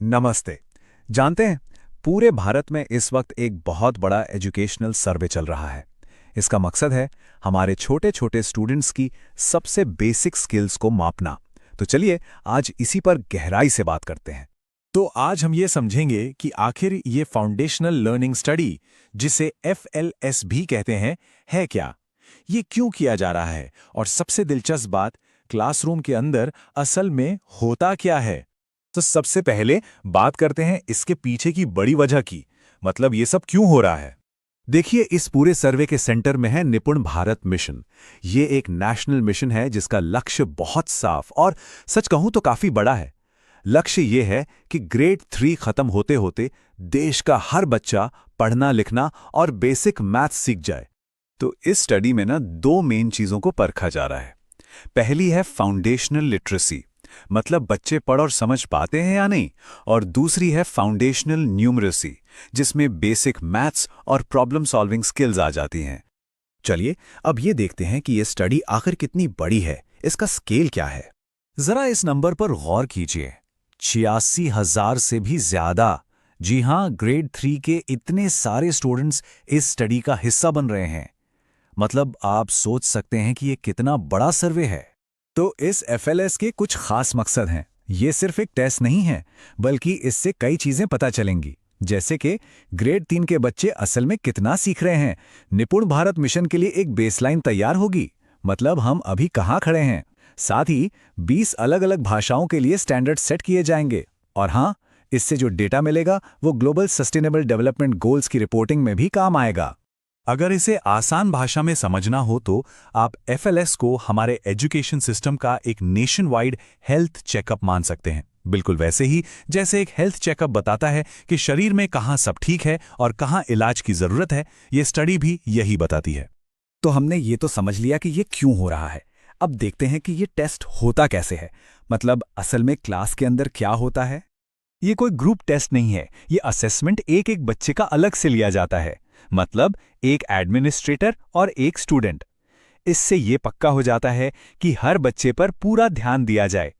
नमस्ते। जानते हैं, पूरे भारत में इस वक्त एक बहुत बड़ा एजुकेशनल सर्वे चल रहा है। इसका मकसद है हमारे छोटे छोटे स्टूडेंट्स की सबसे बेसिक स्किल्स को मापना। तो चलिए आज इसी पर गहराई से बात करते हैं। तो आज हम ये समझेंगे कि आखिर ये फाउंडेशनल लर्निंग स्टडी, जिसे FLS भी कहते हैं, है क्या, ये क्यों किया जा रहा है और सबसे दिलचस्प बात, क्लासरूम के अंदर असल में होता क्या है। तो सबसे पहले बात करते हैं इसके पीछे की बड़ी वजह की, मतलब ये सब क्यों हो रहा है। देखिए, इस पूरे सर्वे के सेंटर में है निपुण भारत मिशन। ये एक नेशनल मिशन है जिसका लक्ष्य बहुत साफ और सच कहूं तो काफी बड़ा है। लक्ष्य ये है कि ग्रेड 3 खत्म होते होते देश का हर बच्चा पढ़ना लिखना और बेसिक मैथ्स सीख जाए। तो इस स्टडी में ना दो मेन चीजों को परखा जा रहा है। पहली है फाउंडेशनल लिटरेसी, मतलब बच्चे पढ़ और समझ पाते हैं या नहीं, और दूसरी है फाउंडेशनल न्यूमरेसी, जिसमें बेसिक मैथ्स और प्रॉब्लम सॉल्विंग स्किल्स आ जाती हैं। चलिए अब ये देखते हैं कि ये स्टडी आखिर कितनी बड़ी है, इसका स्केल क्या है। जरा इस नंबर पर गौर कीजिए, 86,000 से भी ज्यादा। जी हां, ग्रेड 3 के इतने सारे स्टूडेंट्स इस स्टडी का हिस्सा बन रहे हैं। मतलब आप सोच सकते हैं कि ये कितना बड़ा सर्वे है। तो इस FLS के कुछ खास मकसद हैं। ये सिर्फ एक टेस्ट नहीं है, बल्कि इससे कई चीजें पता चलेंगी, जैसे कि ग्रेड 3 के बच्चे असल में कितना सीख रहे हैं। निपुण भारत मिशन के लिए एक बेसलाइन तैयार होगी, मतलब हम अभी कहाँ खड़े हैं। साथ ही 20 अलग अलग भाषाओं के लिए स्टैंडर्ड सेट किए जाएंगे। और हाँ, इससे जो डेटा मिलेगा वो ग्लोबल सस्टेनेबल डेवलपमेंट गोल्स की रिपोर्टिंग में भी काम आएगा। अगर इसे आसान भाषा में समझना हो तो आप FLS को हमारे एजुकेशन सिस्टम का एक नेशन वाइड हेल्थ चेकअप मान सकते हैं। बिल्कुल वैसे ही जैसे एक हेल्थ चेकअप बताता है कि शरीर में कहाँ सब ठीक है और कहाँ इलाज की जरूरत है, ये स्टडी भी यही बताती है। तो हमने ये तो समझ लिया कि ये क्यों हो रहा है। अब देखते हैं कि ये टेस्ट होता कैसे है, मतलब असल में क्लास के अंदर क्या होता है। ये कोई ग्रुप टेस्ट नहीं है, ये असेसमेंट एक एक बच्चे का अलग से लिया जाता है, मतलब एक एडमिनिस्ट्रेटर और एक स्टूडेंट। इससे ये पक्का हो जाता है कि हर बच्चे पर पूरा ध्यान दिया जाए।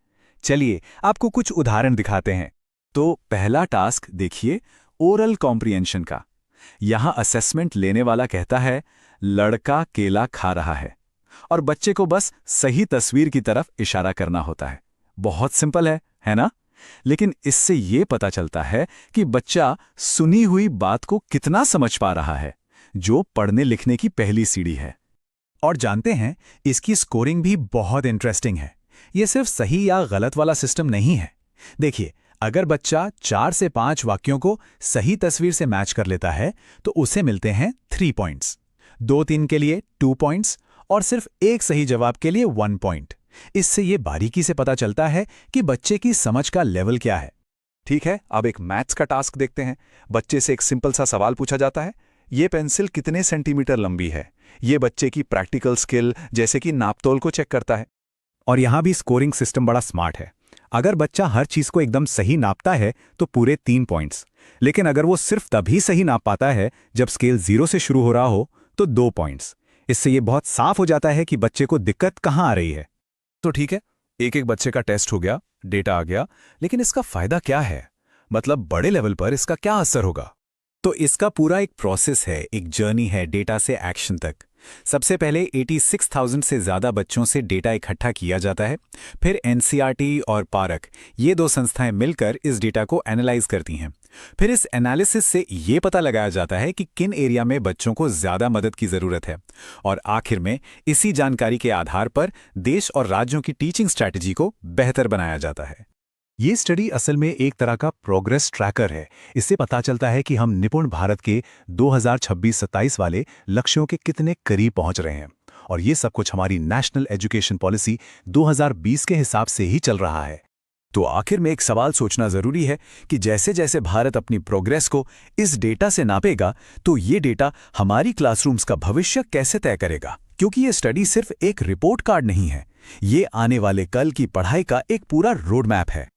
चलिए आपको कुछ उदाहरण दिखाते हैं। तो पहला टास्क देखिए, ओरल कॉम्प्रिहेंशन का। यहां असेसमेंट लेने वाला कहता है लड़का केला खा रहा है, और बच्चे को बस सही तस्वीर की तरफ इशारा करना होता है। बहुत सिंपल है ना? लेकिन इससे ये पता चलता है कि बच्चा सुनी हुई बात को कितना समझ पा रहा है, जो पढ़ने लिखने की पहली सीढ़ी है। और जानते हैं, इसकी स्कोरिंग भी बहुत इंटरेस्टिंग है। ये सिर्फ सही या गलत वाला सिस्टम नहीं है। देखिए, अगर बच्चा 4 से 5 वाक्यों को सही तस्वीर से मैच कर लेता है तो उसे मिलते हैं 3 पॉइंट्स, 2-3 के लिए 2 पॉइंट्स और सिर्फ एक सही जवाब के लिए 1 पॉइंट। इससे ये बारीकी से पता चलता है कि बच्चे की समझ का लेवल क्या है। ठीक है, अब एक मैथ्स का टास्क देखते हैं। बच्चे से एक सिंपल सा सवाल पूछा जाता है, ये पेंसिल कितने सेंटीमीटर लंबी है। ये बच्चे की प्रैक्टिकल स्किल जैसे कि नापतोल को चेक करता है। और यहां भी स्कोरिंग सिस्टम बड़ा स्मार्ट है। अगर बच्चा हर चीज को एकदम सही नापता है तो पूरे 3 पॉइंट्स, लेकिन अगर वो सिर्फ तभी सही नाप पाता है जब स्केल 0 से शुरू हो रहा हो तो 2 पॉइंट्स। इससे ये बहुत साफ हो जाता है कि बच्चे को दिक्कत कहां आ रही है। तो ठीक है, एक एक बच्चे का टेस्ट हो गया, डेटा आ गया, लेकिन इसका फायदा क्या है, मतलब बड़े लेवल पर इसका क्या असर होगा। तो इसका पूरा एक प्रोसेस है, एक जर्नी है डेटा से एक्शन तक। सबसे पहले 86,000 से ज्यादा बच्चों से डेटा इकट्ठा किया जाता है। फिर NCERT और पारख, ये दो संस्थाएं मिलकर इस डेटा को एनालाइज करती हैं। फिर इस एनालिसिस से ये पता लगाया जाता है कि किन एरिया में बच्चों को ज्यादा मदद की जरूरत है। और आखिर में इसी जानकारी के आधार पर देश और राज्यों की टीचिंग स्ट्रैटेजी को बेहतर बनाया जाता है। ये स्टडी असल में एक तरह का प्रोग्रेस ट्रैकर है। इससे पता चलता है कि हम निपुण भारत के 2026-27 वाले लक्ष्यों के कितने करीब पहुंच रहे हैं। और ये सब कुछ हमारी नेशनल एजुकेशन पॉलिसी 2020 के हिसाब से ही चल रहा है। तो आखिर में एक सवाल सोचना जरूरी है कि जैसे जैसे भारत अपनी प्रोग्रेस को इस डेटा से नापेगा, तो ये डेटा हमारी क्लासरूम्स का भविष्य कैसे तय करेगा। क्योंकि ये स्टडी सिर्फ एक रिपोर्ट कार्ड नहीं है, ये आने वाले कल की पढ़ाई का एक पूरा रोड मैप है।